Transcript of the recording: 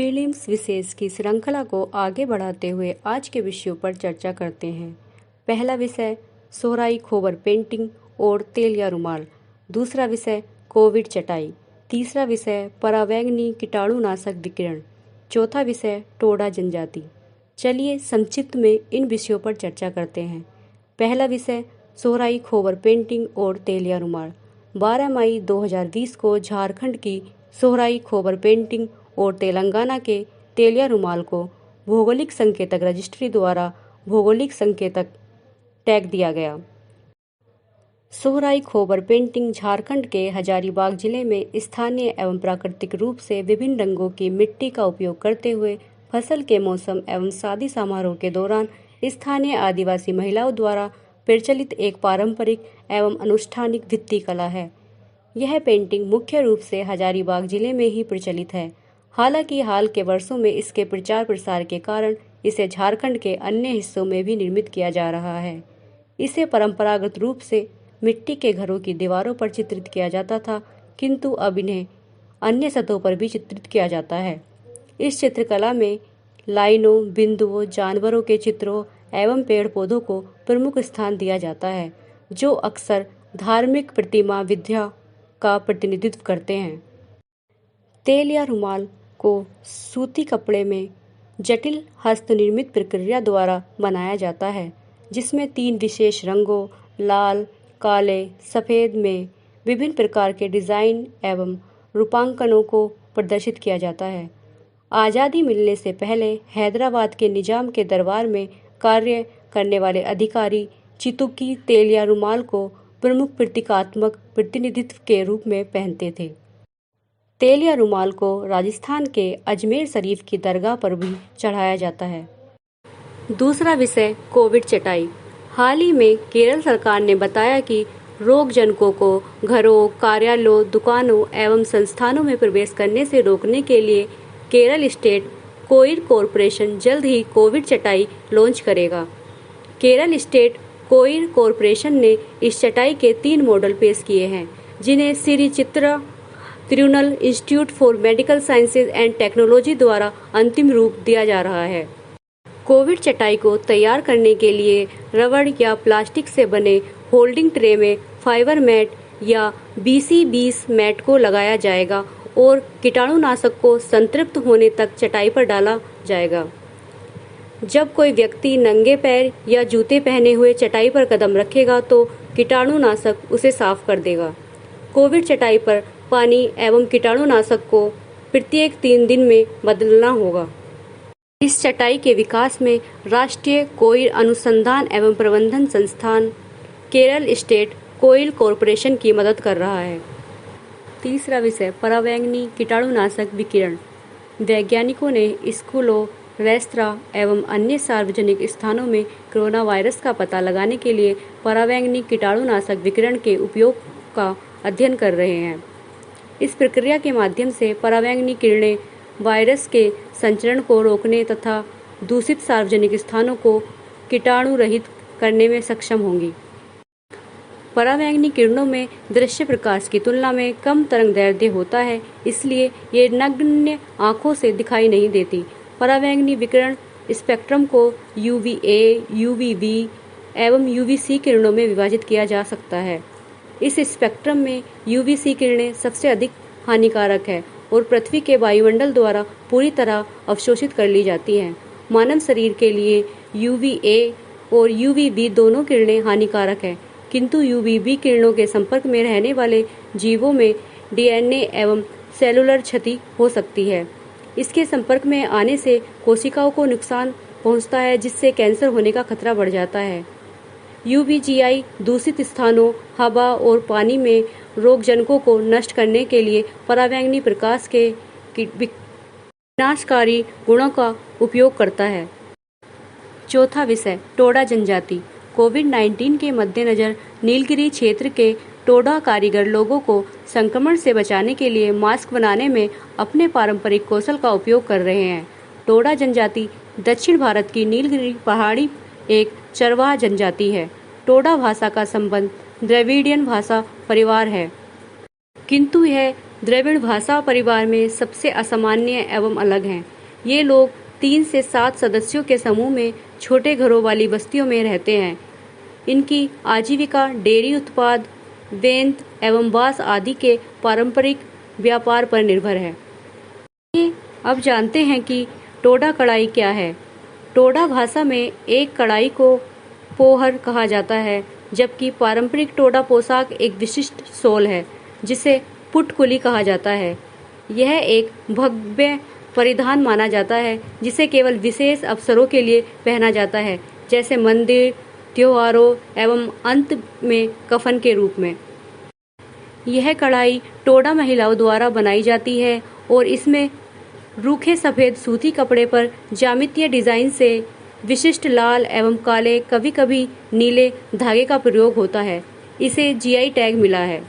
Prelims विशेष की श्रृंखला को आगे बढ़ाते हुए आज के विषयों पर चर्चा करते हैं। पहला विषय सोहराई खोबर पेंटिंग और तेल या रुमाल। दूसरा विषय कोविड चटाई। तीसरा विषय परावैंगनी कीटाणुनाशक विकिरण। चौथा विषय टोडा जनजाति। चलिए संक्षिप्त में इन विषयों पर चर्चा करते हैं। पहला विषय सोहराई खोबर पेंटिंग और तेल या रुमाल। 12 मई 2020 को झारखंड की सोहराई खोबर पेंटिंग और तेलंगाना के तेलिया रुमाल को भौगोलिक संकेतक रजिस्ट्री द्वारा भौगोलिक संकेतक टैग दिया गया। सोहराई खोबर पेंटिंग झारखंड के हजारीबाग जिले में स्थानीय एवं प्राकृतिक रूप से विभिन्न रंगों की मिट्टी का उपयोग करते हुए फसल के मौसम एवं शादी समारोह के दौरान स्थानीय आदिवासी महिलाओं द्वारा प्रचलित एक पारंपरिक एवं अनुष्ठानिक भित्ति कला है। यह पेंटिंग मुख्य रूप से हजारीबाग जिले में ही प्रचलित है। हालांकि हाल के वर्षों में इसके प्रचार प्रसार के कारण इसे झारखंड के अन्य हिस्सों में भी निर्मित किया जा रहा है। इसे परंपरागत रूप से मिट्टी के घरों की दीवारों पर चित्रित किया जाता था, किंतु अब इन्हें अन्य सतहों पर भी चित्रित किया जाता है। इस चित्रकला में लाइनों, बिंदुओं, जानवरों के चित्रों एवं पेड़ पौधों को प्रमुख स्थान दिया जाता है, जो अक्सर धार्मिक प्रतिमा विद्या का प्रतिनिधित्व करते हैं। तेल या रुमाल को सूती कपड़े में जटिल हस्तनिर्मित प्रक्रिया द्वारा बनाया जाता है, जिसमें 3 विशेष रंगों लाल, काले, सफ़ेद में विभिन्न प्रकार के डिज़ाइन एवं रूपांकनों को प्रदर्शित किया जाता है। आज़ादी मिलने से पहले हैदराबाद के निजाम के दरबार में कार्य करने वाले अधिकारी चितुकी तेल या रुमाल को प्रमुख प्रतीकात्मक प्रतिनिधित्व के रूप में पहनते थे। तेल या रुमाल को राजस्थान के अजमेर शरीफ की दरगाह पर भी चढ़ाया जाता है। दूसरा विषय कोविड चटाई। हाल ही में केरल सरकार ने बताया कि रोगजनकों को घरों, कार्यालयों, दुकानों एवं संस्थानों में प्रवेश करने से रोकने के लिए केरल स्टेट कोइर कॉरपोरेशन जल्द ही कोविड चटाई लॉन्च करेगा। केरल स्टेट कोइर कॉरपोरेशन ने इस चटाई के 3 मॉडल पेश किए हैं, जिन्हें Shri Chitra Tirunal institute for medical sciences and technology द्वारा अंतिम रूप दिया जा रहा है। कोविड चटाई को तैयार करने के लिए रबड़ या प्लास्टिक से बने होल्डिंग ट्रे में फाइबर मैट या BC-20 मैट को लगाया जाएगा और कीटाणुनाशक को संतृप्त होने तक चटाई पर डाला जाएगा। जब कोई व्यक्ति नंगे पैर या जूते पहने हुए चटाई पर कदम रखेगा तो कीटाणुनाशक उसे साफ कर देगा। कोविड चटाई पर पानी एवं कीटाणुनाशक को प्रत्येक 3 दिन में बदलना होगा। इस चटाई के विकास में राष्ट्रीय कोइर अनुसंधान एवं प्रबंधन संस्थान केरल स्टेट कोइर कॉरपोरेशन की मदद कर रहा है। तीसरा विषय परावैंगनी कीटाणुनाशक विकिरण। वैज्ञानिकों ने स्कूलों, रेस्तरां एवं अन्य सार्वजनिक स्थानों में कोरोना वायरस का पता लगाने के लिए परावैंगनी कीटाणुनाशक विकिरण के उपयोग का अध्ययन कर रहे हैं। इस प्रक्रिया के माध्यम से परावैंगनी किरणें वायरस के संचरण को रोकने तथा दूषित सार्वजनिक स्थानों को कीटाणु रहित करने में सक्षम होंगी। परावैंगनी किरणों में दृश्य प्रकाश की तुलना में कम तरंगदैर्ध्य होता है, इसलिए ये नग्न आंखों से दिखाई नहीं देती। परावैंगनी विकिरण स्पेक्ट्रम को UVA, UVB एवं UVC किरणों में विभाजित किया जा सकता है। इस स्पेक्ट्रम में UVC किरणें सबसे अधिक हानिकारक है और पृथ्वी के वायुमंडल द्वारा पूरी तरह अवशोषित कर ली जाती हैं। मानव शरीर के लिए UVA और UVB दोनों किरणें हानिकारक हैं, किंतु UVB किरणों के संपर्क में रहने वाले जीवों में DNA एवं सेलुलर क्षति हो सकती है। इसके संपर्क में आने से कोशिकाओं को नुकसान पहुंचता है, जिससे कैंसर होने का खतरा बढ़ जाता है। UVGI दूषित स्थानों, हवा और पानी में रोगजनकों को नष्ट करने के लिए परावैंगनी प्रकाश के विनाशकारी गुणों का उपयोग करता है। चौथा विषय टोडा जनजाति। कोविड-19 के मद्देनजर नीलगिरी क्षेत्र के टोडा कारीगर लोगों को संक्रमण से बचाने के लिए मास्क बनाने में अपने पारंपरिक कौशल का उपयोग कर रहे हैं। टोडा जनजाति दक्षिण भारत की नीलगिरी पहाड़ी एक चरवाहा जनजाति है। टोडा भाषा का संबंध द्रविडियन भाषा परिवार है, किंतु यह द्रविड़ भाषा परिवार में सबसे असामान्य एवं अलग हैं। ये लोग 3 से 7 सदस्यों के समूह में छोटे घरों वाली बस्तियों में रहते हैं। इनकी आजीविका डेयरी उत्पाद, बेंत एवं बांस आदि के पारंपरिक व्यापार पर निर्भर है। अब जानते हैं कि टोडा कढ़ाई क्या है। टोडा भाषा में एक कढ़ाई को पोहर कहा जाता है, जबकि पारंपरिक टोडा पोशाक एक विशिष्ट शॉल है जिसे पुटकुली कहा जाता है। यह एक भव्य परिधान माना जाता है जिसे केवल विशेष अवसरों के लिए पहना जाता है, जैसे मंदिर, त्योहारों एवं अंत में कफन के रूप में। यह कढ़ाई टोडा महिलाओं द्वारा बनाई जाती है और इसमें रूखे सफेद सूती कपड़े पर ज्यामितीय डिजाइन से विशिष्ट लाल एवं काले, कभी कभी नीले धागे का प्रयोग होता है। इसे जीआई टैग मिला है।